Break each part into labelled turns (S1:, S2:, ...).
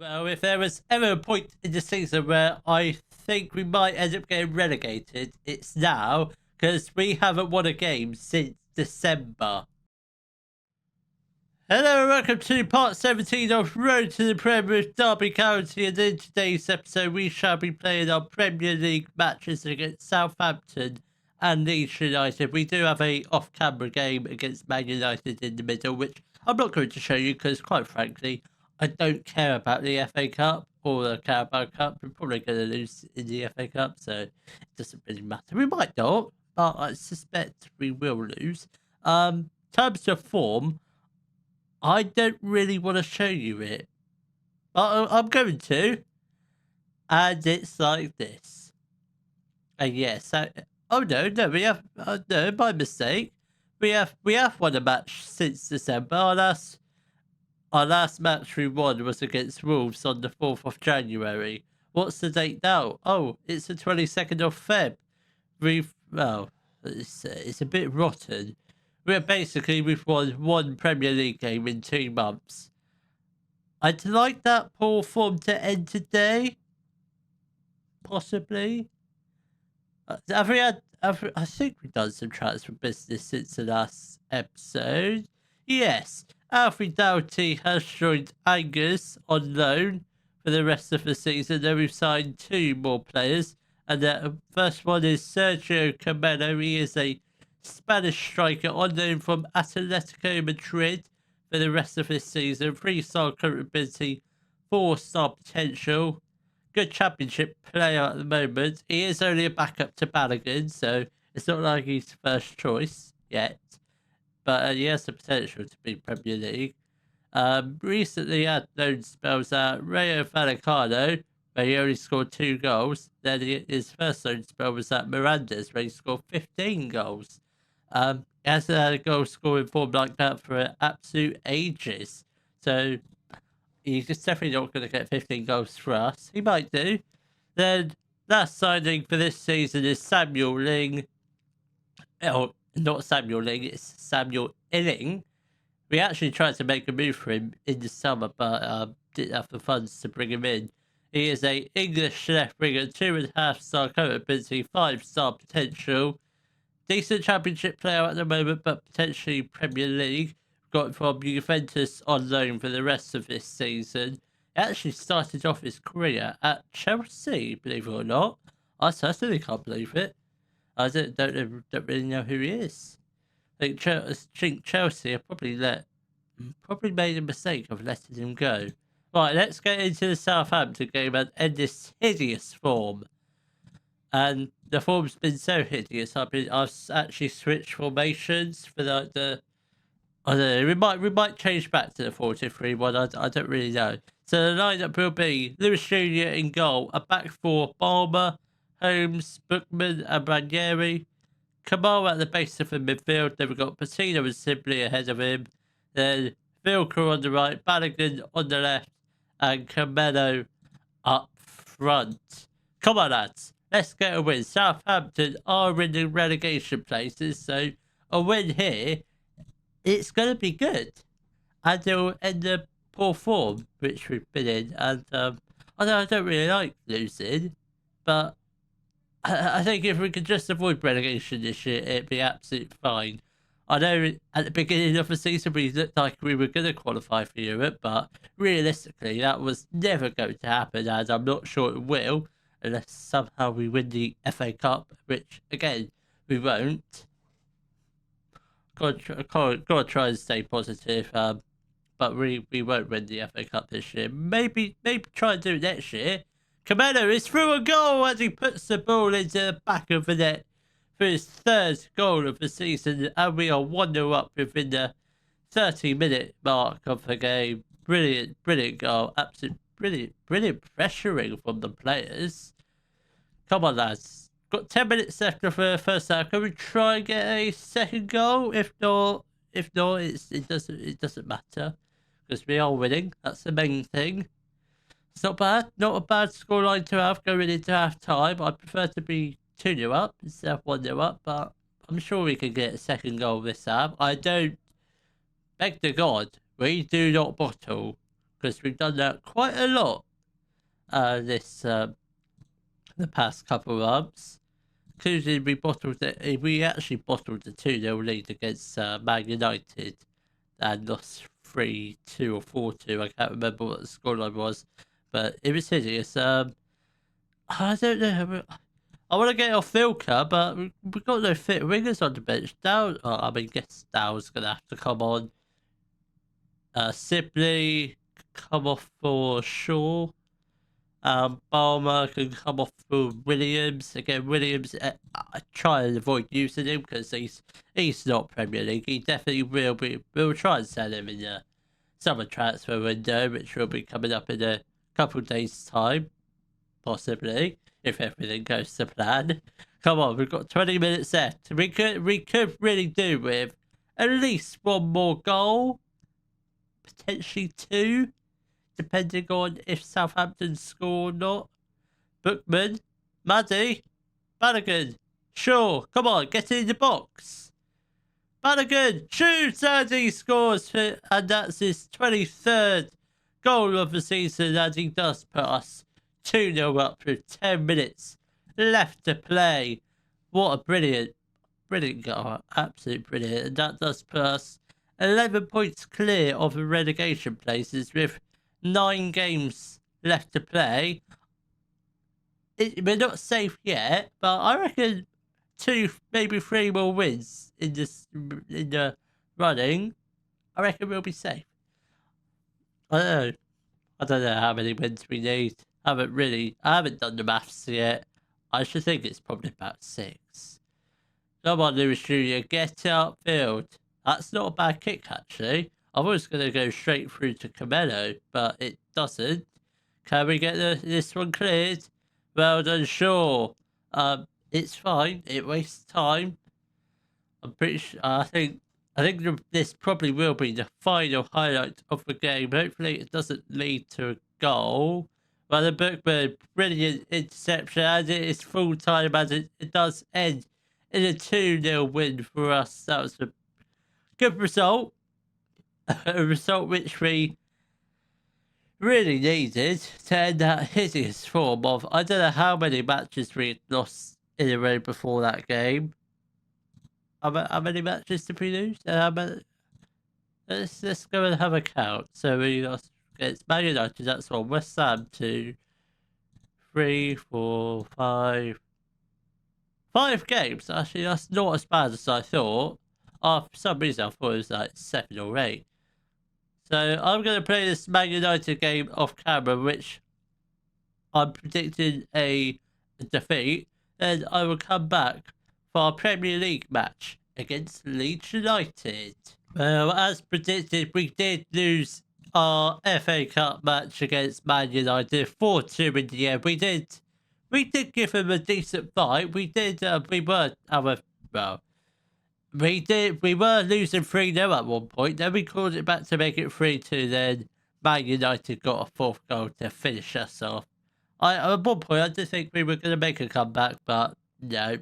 S1: Well, if there was ever a point in the season where I think we might end up getting relegated, it's now, because we haven't won a game since December. Hello and welcome to part 17 of Road to the Prem with Derby County, and in today's episode we shall be playing our Premier League matches against Southampton and Leeds United. We do have a off-camera game against Man United in the middle, which I'm not going to show you because, quite frankly, I don't care about the FA Cup or the Carabao Cup. We're probably going to lose in the FA Cup, so it doesn't really matter. We might not, but I suspect we will lose. Terms of form, I don't really want to show you it, but I'm going to. And it's like this. And yes, no, we have, no, my mistake. We have won a match since December. Our last match we won was against Wolves on the 4th of January. What's the date now? Oh, it's the 22nd of Feb. It's a bit rotten. We've won one Premier League game in 2 months. I'd like that poor form to end today. Possibly. I think we've done some transfer business since the last episode. Yes, Alfie Doughty has joined Angus on loan for the rest of the season. Then we've signed 2 more players. And the first one is Sergio Camelo. He is a Spanish striker on loan from Atletico Madrid for the rest of this season. 3-star current ability, 4-star potential. Good championship player at the moment. He is only a backup to Balogun, so it's not like he's first choice yet. But he has the potential to be Premier League. Recently had loan spells at Rayo Vallecano, where he only scored 2 goals. Then his first loan spell was at Miranda's, where he scored 15 goals. He hasn't had a goal scoring form like that for absolute ages. So he's just definitely not going to get 15 goals for us. He might do. Then last signing for this season is Samuel Ling. Oh, not Samuel Ling, it's Samuel Illing. We actually tried to make a move for him in the summer, but didn't have the funds to bring him in. He is a English left winger, 2.5-star current ability, 5-star potential. Decent championship player at the moment, but potentially Premier League. Got from Juventus on loan for the rest of this season. He actually started off his career at Chelsea, believe it or not. I certainly can't believe it. I don't really know who he is. I think Chelsea have probably made a mistake of letting him go. Right, let's get into the Southampton game and end this hideous form. And the form's been so hideous. I've actually switched formations for the I don't know. We might change back to the 4-2-3-1. I don't really know. So the lineup will be Lewis Jr. in goal, a back 4, Balmer, Holmes, Bookman, and Ranieri. Kamal at the base of the midfield. Then we've got Patino and Sibley ahead of him. Then Vilker on the right, Balogun on the left, and Camelo up front. Come on, lads. Let's get a win. Southampton are in the relegation places, so a win here, it's going to be good. And it'll end the poor form which we've been in. And I don't really like losing, but I think if we could just avoid relegation this year, it'd be absolutely fine. I know at the beginning of the season we looked like we were going to qualify for Europe, but realistically that was never going to happen, and I'm not sure it will, unless somehow we win the FA Cup, which, again, we won't. Gotta try and stay positive, but we won't win the FA Cup this year. Maybe try and do it next year. Camelo is through a goal as he puts the ball into the back of the net for his 3rd goal of the season, and we are 1-0 up within the 30-minute mark of the game. Brilliant goal. Absolute brilliant pressuring from the players. Come on, lads. Got 10 minutes left of the first half. Can we try and get a second goal? If not, it doesn't matter because we are winning. That's the main thing. It's not bad. Not a bad scoreline to have going into half time. I prefer to be 2-0 up instead of 1-0 up, but I'm sure we can get a second goal this half. I don't beg to God we do not bottle, because we've done that quite a lot the past couple of months. Including we actually bottled the 2-0 lead against Man United and lost 3-2 or 4-2. I can't remember what the scoreline was, but it was hideous. I don't know. I want to get off Vilca, but we've got no fit wingers on the bench. Guess Dow's going to have to come on. Sibley come off for Shaw. Balmer can come off for Williams. Again, Williams, I try and avoid using him because he's not Premier League. He definitely will be. We'll try and sell him in the summer transfer window, which will be coming up in a couple of days' time, possibly, if everything goes to plan. Come on, we've got 20 minutes left. We could really do with at least one more goal, potentially two, depending on if Southampton score or not. Bookman, Maddie, Madigan, Shaw, come on, get in the box. Madigan, shoots and he scores, and that's his 23rd goal of the season, and he does put us 2-0 up with 10 minutes left to play. What a brilliant goal, absolutely brilliant, and that does put us 11 points clear of the relegation places with 9 games left to play. We're not safe yet, but I reckon 2, maybe 3 more wins in the running. I reckon we'll be safe. I don't know how many wins we need. I haven't done the maths yet. I should think it's probably about 6. Come on, Lewis Jr., get upfield. That's not a bad kick, actually. I was going to go straight through to Camelo, but it doesn't. Can we get this one cleared? Well done, Shaw. It's fine. It wastes time. I'm pretty sure. I think this probably will be the final highlight of the game. Hopefully, it doesn't lead to a goal. Well, the Bookman, brilliant interception, and it is full time as it does end in a 2-0 win for us. That was a good result. A result which we really needed to end that hideous form of, I don't know how many matches we had lost in a row before that game. How many matches did we lose? Let's go and have a count. So we lost against Man United, that's one. West Ham, 2, 3, 4, 5. 5 games. Actually, that's not as bad as I thought. For some reason, I thought it was like 7 or 8. So I'm going to play this Man United game off camera, which I'm predicting a defeat. Then I will come back for our Premier League match against Leeds United. Well, as predicted, we did lose our FA Cup match against Man United 4-2 in the end. We did give them a decent fight. We were losing 3-0 at one point, then we called it back to make it 3-2, then Man United got a 4th goal to finish us off. At one point I did think we were going to make a comeback, but no.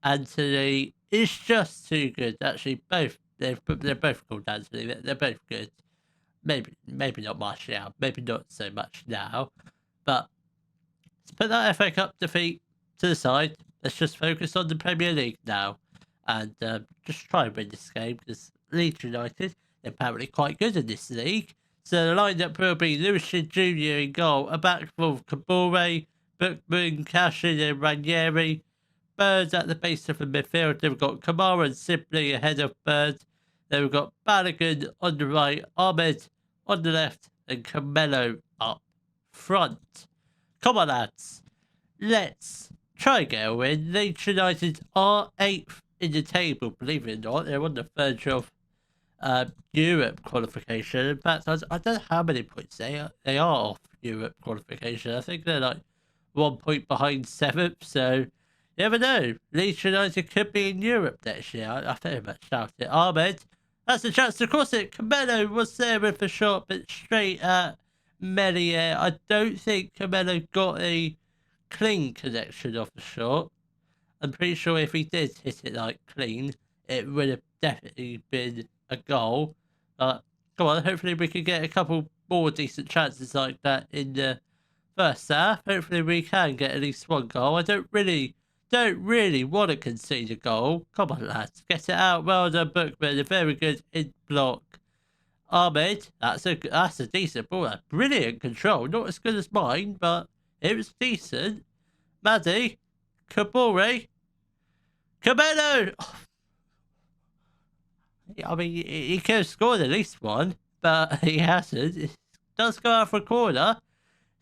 S1: Anthony is just too good. Actually, they're both called Anthony. They're both good. Maybe not Martial, maybe not so much now. But let's put that FA Cup defeat to the side. Let's just focus on the Premier League now. And just try and win this game, because Leeds United, they're apparently quite good in this league. So the lineup will be Lewis Jr. in goal, a back of Kabore, Bookman, Cashin and Ranieri. Bird at the base of the midfield. Then we've got Kamara and Sibley ahead of Bird. Then we've got Balogun on the right, Ahmed on the left, and Camelo up front. Come on, lads. Let's try and get a win. Leeds United are 8th in the table, believe it or not. They're on the verge of Europe qualification. In fact, I don't know how many points they are off Europe qualification. I think they're like 1 point behind 7th, so you never know. Leeds United could be in Europe next year. I very much doubt it. Ahmed, that's a chance to cross it. Camelo was there with a shot, but straight at Melier. I don't think Camelo got a clean connection off the shot. I'm pretty sure if he did hit it like clean, it would have definitely been a goal. Come on, hopefully we can get a couple more decent chances like that in the first half. Hopefully we can get at least one goal. I don't really want to concede a goal. Come on, lads, get it out. Well done, Bookman. A very good in block. Ahmed, that's a decent ball. That's brilliant control. Not as good as mine, but it was decent. Maddie, Kabore, Cabello. Oh, I mean, he could have scored at least one, but he hasn't. It does go out for a corner.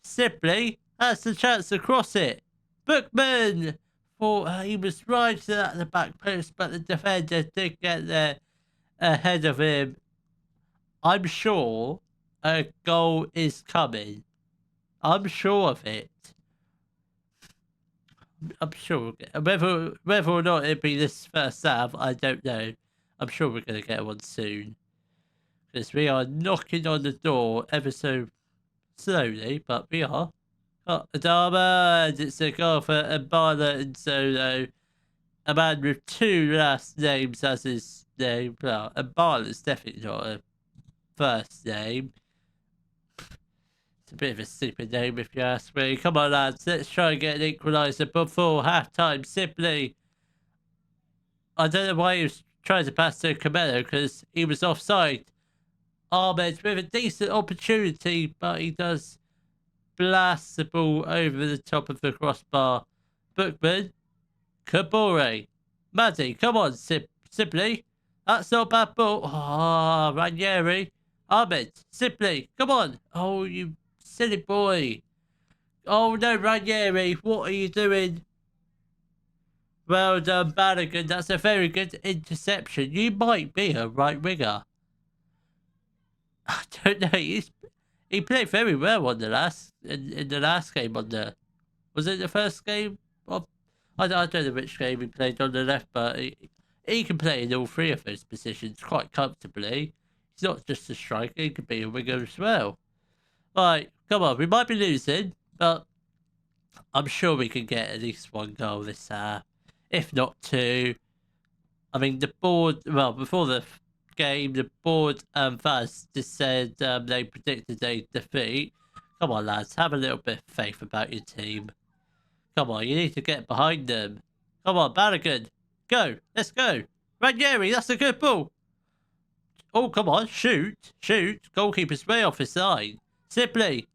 S1: Sibley has the chance to cross it. Bookman thought he was right at the back post, but the defender did get there ahead of him. I'm sure a goal is coming. I'm sure of it. I'm sure. Whether or not it'll be this first half, I don't know. I'm sure we're going to get one soon. Because we are knocking on the door ever so slowly, but we are. Oh, Adama, and it's a goal for Mbala and Solo. A man with two last names as his name. Well, Mbala's definitely not a first name. It's a bit of a stupid name if you ask me. Come on, lads, let's try and get an equaliser before half-time. Simply, I don't know why he was trying to pass to Camelo because he was offside. Ahmed with a decent opportunity, but he does blast the ball over the top of the crossbar. Bookman, Kabore, Maddie, come on, Simply. That's not a bad ball. Ah, oh, Ranieri. Ahmed, Simply, come on. Oh, you silly boy. Oh no, Ranieri, what are you doing? Well done, Bannigan. That's a very good interception. You might be a right winger. I don't know. He played very well on the in the last game on the. Was it the first game? I don't know which game he played on the left, but he can play in all three of those positions quite comfortably. He's not just a striker; he could be a winger as well. Right, come on. We might be losing, but I'm sure we can get at least one goal this half, if not two. I mean, the board. Well, before the game, the board and Vaz just said they predicted a defeat. Come on, lads, have a little bit of faith about your team. Come on, you need to get behind them. Come on, Bannigan, go, let's go. Ranieri, that's a good ball. Oh, come on, shoot. Goalkeeper's way off his line. Sibley,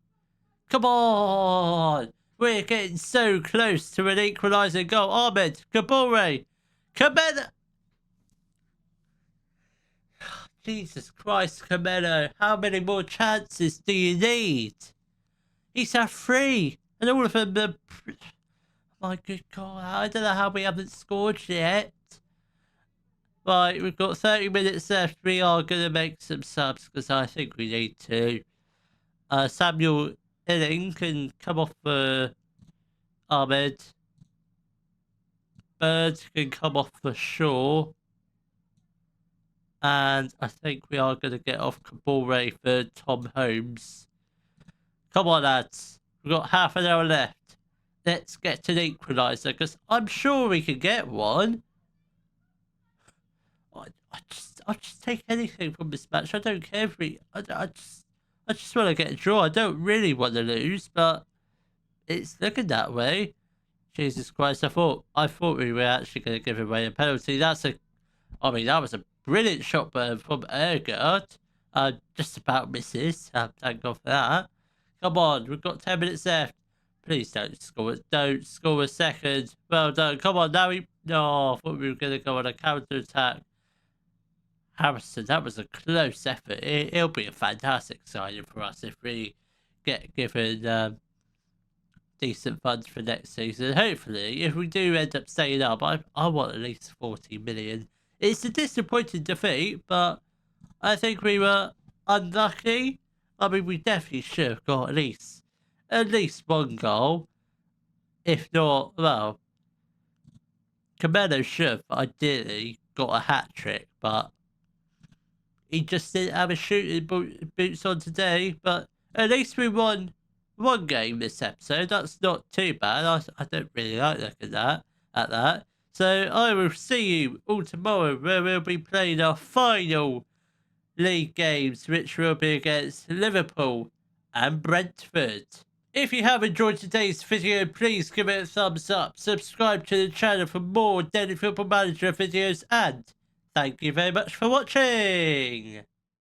S1: come on. We're getting so close to an equalising goal. Ahmed, Kabore, Camelo. Jesus Christ, Camelo. How many more chances do you need? He's had 3. And all of them are... My good God. I don't know how we haven't scored yet. Right, we've got 30 minutes left. We are going to make some subs because I think we need to. Samuel Illing can come off for Ahmed. Bird can come off for Shaw. And I think we are going to get off Kabore for Tom Holmes. Come on, lads. We've got half an hour left. Let's get to the equaliser because I'm sure we can get one. I'll just take anything from this match. I don't care if I just want to get a draw. I don't really want to lose, but it's looking that way. Jesus Christ! I thought we were actually going to give away a penalty. That was a brilliant shot from Ergard. Just about misses. Thank God for that. Come on, we've got 10 minutes left. Please don't score. Don't score a second. Well done. Come on, now No, I thought we were going to go on a counter-attack. Harrison, that was a close effort. It'll be a fantastic signing for us if we get given decent funds for next season. Hopefully, if we do end up staying up, I want at least 40 million. It's a disappointing defeat, but I think we were unlucky. I mean, we definitely should have got at least one goal. If not, well, Camelo should have ideally got a hat-trick, but he just didn't have a shooting boots on today. But at least we won one game this episode. That's not too bad. I don't really like looking at that. So I will see you all tomorrow where we'll be playing our final league games, which will be against Liverpool and Brentford. If you have enjoyed today's video, please give it a thumbs up, subscribe to the channel for more Daily Football Manager videos, and thank you very much for watching.